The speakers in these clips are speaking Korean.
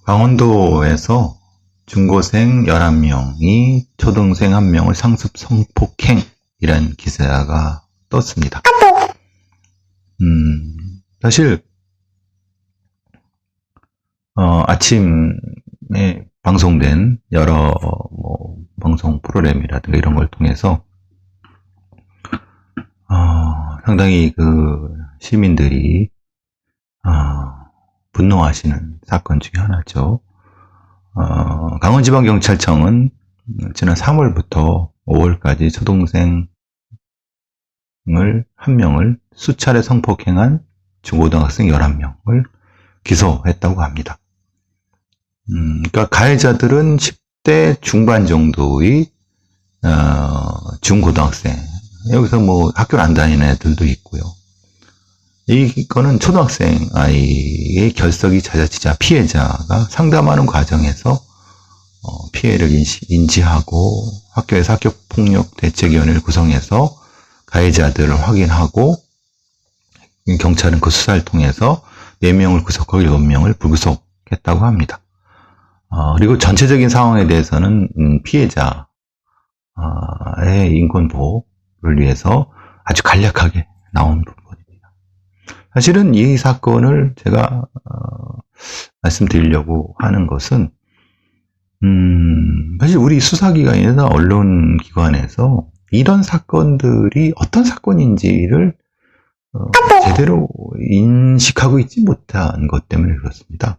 강원도에서 중고생 11명이 초등생 1명을 상습 성폭행이라는 기사가 떴습니다. 사실 아침에 방송된 여러 방송 프로그램이라든가 이런 걸 통해서 상당히 그 시민들이 분노하시는 사건 중에 하나죠. 강원지방경찰청은 지난 3월부터 5월까지 초등생을 1명을 수차례 성폭행한 중고등학생 11명을 기소했다고 합니다. 그러니까 가해자들은 10대 중반 정도의 중고등학생, 여기서 뭐 학교를 안 다니는 애들도 있고요. 이거는 초등학생 아이의 결석이 잦아지자 피해자가 상담하는 과정에서 피해를 인지하고 학교에서 학교폭력대책위원회를 구성해서 가해자들을 확인하고 경찰은 그 수사를 통해서 4명을 구속하고 7명을 불구속했다고 합니다. 그리고 전체적인 상황에 대해서는 피해자의 인권보호를 위해서 아주 간략하게 나온 부분입니다. 사실은 이 사건을 제가 말씀드리려고 하는 것은 사실 우리 수사기관이나 언론기관에서 이런 사건들이 어떤 사건인지를 제대로 인식하고 있지 못한 것 때문에 그렇습니다.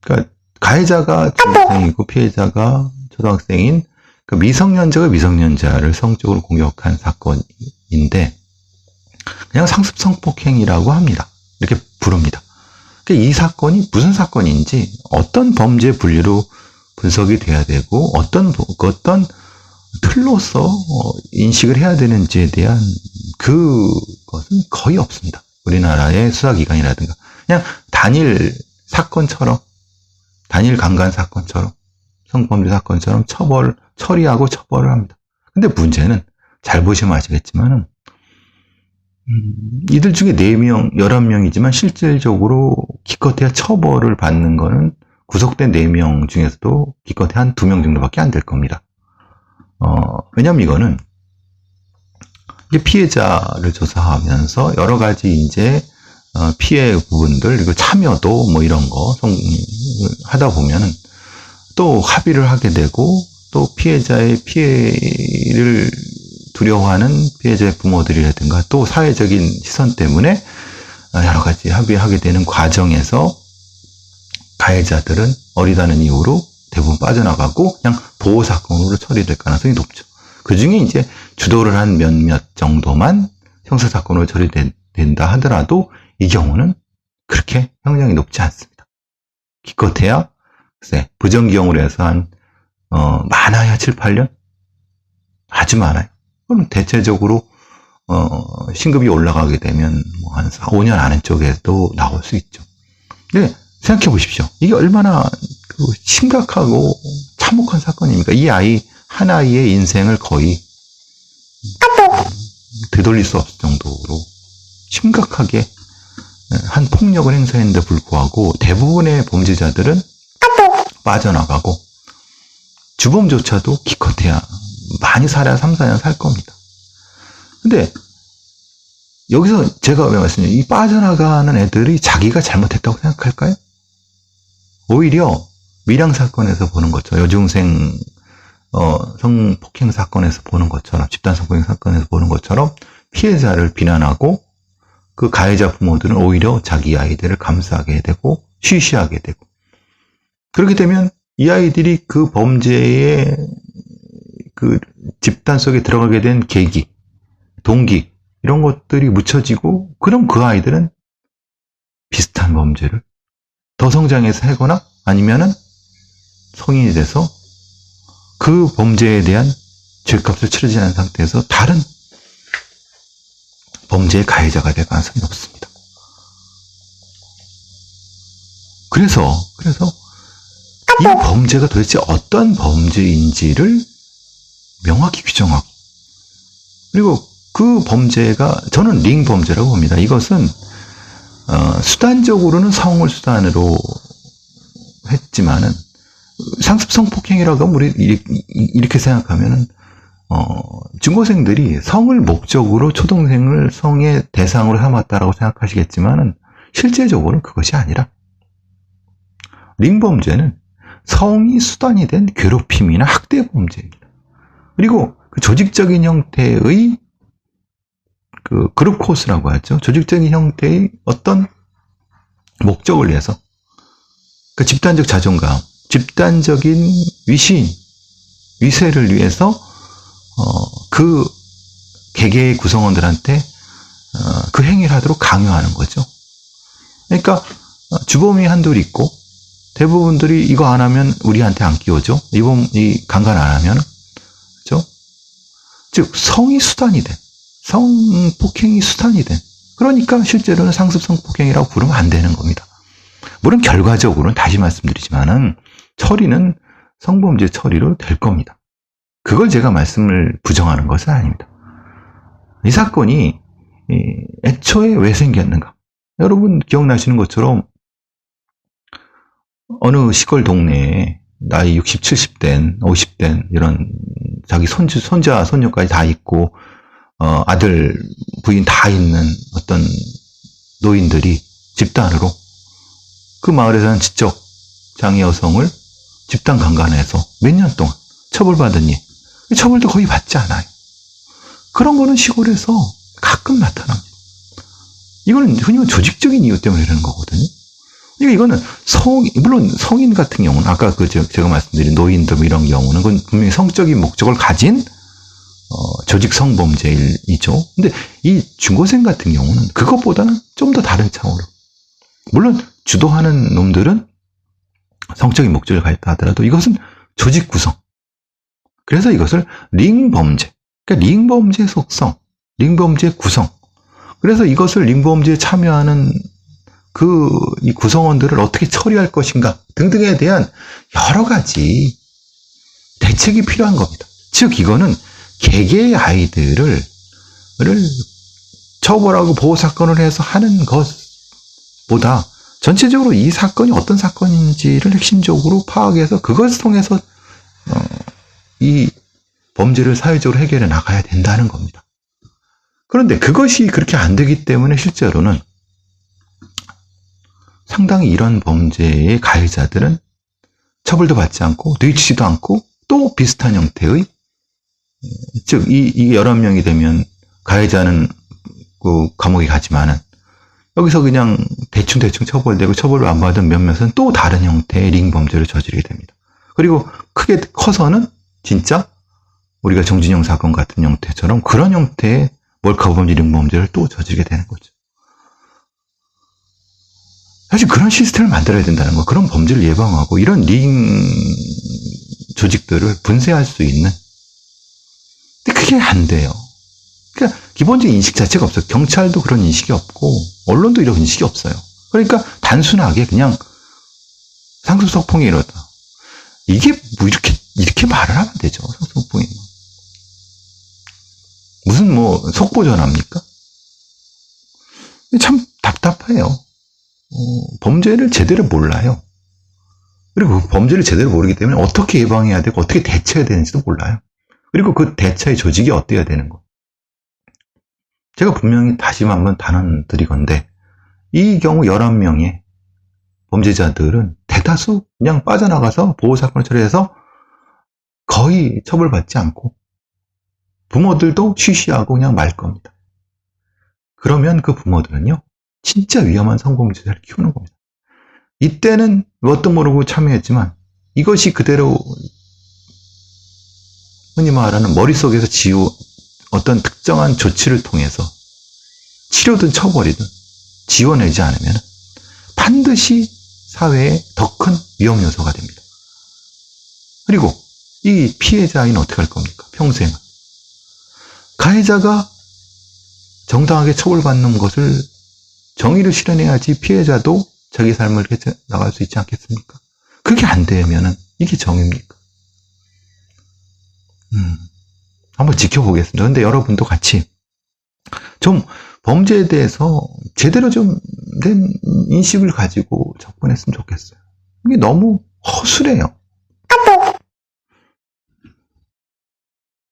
그러니까 가해자가 중학생이고 피해자가 초등학생인 그 미성년자가 미성년자를 성적으로 공격한 사건인데 그냥 상습 성폭행이라고 합니다. 이렇게 부릅니다. 그러니까 이 사건이 무슨 사건인지 어떤 범죄 분류로 분석이 돼야 되고 어떤 틀로서 인식을 해야 되는지에 대한 그것은 거의 없습니다. 우리나라의 수사기관이라든가 그냥 단일 사건처럼 단일 강간 사건처럼 성범죄 사건처럼 처리하고 처벌을 합니다. 근데 문제는 잘 보시면 아시겠지만은 이들 중에 4명, 11명이지만 실질적으로 기껏해야 처벌을 받는 거는 구속된 4명 중에서도 기껏해야 한 2명 정도밖에 안 될 겁니다. 왜냐면 이거는 피해자를 조사하면서 여러 가지 이제 피해 부분들, 그리고 참여도 뭐 이런 거 하다 보면은 또 합의를 하게 되고 또 피해자의 피해를 두려워하는 피해자의 부모들이라든가 또 사회적인 시선 때문에 여러 가지 합의하게 되는 과정에서 가해자들은 어리다는 이유로 대부분 빠져나가고 그냥 보호사건으로 처리될 가능성이 높죠. 그 중에 이제 주도를 한 몇몇 정도만 형사사건으로 처리된다 하더라도 이 경우는 그렇게 형량이 높지 않습니다. 기껏해야 부정기형으로 해서 한 많아야 7, 8년? 아주 많아요. 그럼 대체적으로 신급이 올라가게 되면 뭐 한 4, 5년 안에 쪽에도 나올 수 있죠. 근데 생각해 보십시오. 이게 얼마나 심각하고 참혹한 사건입니까? 이 아이 한 아이의 인생을 거의 되돌릴 수 없을 정도로 심각하게 한 폭력을 행사했는데 불구하고 대부분의 범죄자들은 빠져나가고 주범조차도 기껏해야 많이 살아야 3, 4년 살 겁니다. 근데 여기서 제가 왜 말씀드려요? 이 빠져나가는 애들이 자기가 잘못했다고 생각할까요? 오히려 밀양 사건에서 보는 것처럼 여중생 성폭행 사건에서 보는 것처럼 집단 성폭행 사건에서 보는 것처럼 피해자를 비난하고 그 가해자 부모들은 오히려 자기 아이들을 감싸게 되고 쉬쉬하게 되고 그렇게 되면 이 아이들이 그 범죄의 그 집단 속에 들어가게 된 계기, 동기 이런 것들이 묻혀지고 그럼 그 아이들은 비슷한 범죄를 더 성장해서 하거나 아니면은 성인이 돼서 그 범죄에 대한 죄값을 치르지 않은 상태에서 다른 범죄의 가해자가 될 가능성이 높습니다. 그래서 이 범죄가 도대체 어떤 범죄인지를 명확히 규정하고 그리고 그 범죄가 저는 링 범죄라고 봅니다. 이것은 수단적으로는 성을 수단으로 했지만은 상습성 폭행이라고 하면 우리 이렇게 생각하면은 중고생들이 성을 목적으로 초등생을 성의 대상으로 삼았다라고 생각하시겠지만은 실제적으로는 그것이 아니라 링범죄는 성이 수단이 된 괴롭힘이나 학대 범죄입니다. 그리고 그 조직적인 형태의 그 그룹 코스라고 하죠. 조직적인 형태의 어떤 목적을 위해서 그 집단적 자존감, 집단적인 위세를 위해서 그 개개의 구성원들한테 그 행위를 하도록 강요하는 거죠. 그러니까 주범이 한둘 있고 대부분들이 이거 안 하면 우리한테 안 끼워줘. 이 강간 안 하면, 그죠? 즉 성이 수단이 된, 성폭행이 수단이 된. 그러니까 실제로는 상습성 폭행이라고 부르면 안 되는 겁니다. 물론 결과적으로는 다시 말씀드리지만은 처리는 성범죄 처리로 될 겁니다. 그걸 제가 말씀을 부정하는 것은 아닙니다. 이 사건이 애초에 왜 생겼는가? 여러분 기억나시는 것처럼 어느 시골 동네에 나이 60, 70된, 50된 이런 자기 손자, 손녀까지 다 있고 아들, 부인 다 있는 어떤 노인들이 집단으로 그 마을에 사는 지적 장애 여성을 집단 강간해서 몇 년 동안 처벌받은 예. 처벌도 거의 받지 않아요. 그런 거는 시골에서 가끔 나타납니다. 이거는 흔히 조직적인 이유 때문에 이러는 거거든요. 그러니까 이거는 물론 성인 같은 경우는 아까 제가 말씀드린 노인들 이런 경우는 그건 분명히 성적인 목적을 가진 조직 성범죄이죠. 근데 이 중고생 같은 경우는 그것보다는 좀 더 다른 차원으로. 물론 주도하는 놈들은 성적인 목적을 가졌다 하더라도 이것은 조직 구성. 그래서 이것을 링범죄. 그러니까 링범죄 속성, 링범죄 구성. 그래서 이것을 링범죄에 참여하는 이 구성원들을 어떻게 처리할 것인가 등등에 대한 여러 가지 대책이 필요한 겁니다. 즉 이거는 개개의 아이들을 처벌하고 보호사건을 해서 하는 것보다 전체적으로 이 사건이 어떤 사건인지를 핵심적으로 파악해서 그것을 통해서 이 범죄를 사회적으로 해결해 나가야 된다는 겁니다. 그런데 그것이 그렇게 안 되기 때문에 실제로는 상당히 이런 범죄의 가해자들은 처벌도 받지 않고 뉘치지도 않고 또 비슷한 형태의 즉 이 여러 명이 되면 가해자는 그 감옥에 가지만은 여기서 그냥 대충 처벌되고 처벌을 안 받은 몇몇은 또 다른 형태의 링범죄를 저지르게 됩니다. 그리고 크게 커서는 진짜 우리가 정진영 사건 같은 형태처럼 그런 형태의 몰카범죄 링범죄를 또 저지르게 되는 거죠. 사실 그런 시스템을 만들어야 된다는 거, 그런 범죄를 예방하고 이런 링 조직들을 분쇄할 수 있는. 근데 그게 안 돼요. 그러니까 기본적인 인식 자체가 없어요. 경찰도 그런 인식이 없고 언론도 이런 인식이 없어요. 그러니까 단순하게 그냥 상습성폭행이 이러다. 이게 뭐 이렇게 말을 하면 되죠. 상습성폭행이. 무슨 속보 전합니까? 참 답답해요. 범죄를 제대로 몰라요. 그리고 그 범죄를 제대로 모르기 때문에 어떻게 예방해야 되고 어떻게 대처해야 되는지도 몰라요. 그리고 그 대처의 조직이 어때야 되는 거. 제가 분명히 다시 한번 단언 드리건데 이 경우 11명의 범죄자들은 대다수 그냥 빠져나가서 보호사건을 처리해서 거의 처벌받지 않고 부모들도 쉬쉬하고 그냥 말 겁니다. 그러면 그 부모들은요 진짜 위험한 성범죄자를 키우는 겁니다. 이때는 뭣도 모르고 참여했지만 이것이 그대로 흔히 말하는 머릿속에서 어떤 특정한 조치를 통해서 치료든 처벌이든 지원하지 않으면 반드시 사회에 더 큰 위험 요소가 됩니다. 그리고 이 피해자인 어떻게 할 겁니까? 평생 가해자가 정당하게 처벌받는 것을 정의를 실현해야지 피해자도 자기 삶을 나갈 수 있지 않겠습니까? 그게 안 되면은 이게 정의입니까? 한번 지켜보겠습니다. 근데 여러분도 같이 좀 범죄에 대해서 제대로 좀 된 인식을 가지고 접근했으면 좋겠어요. 이게 너무 허술해요.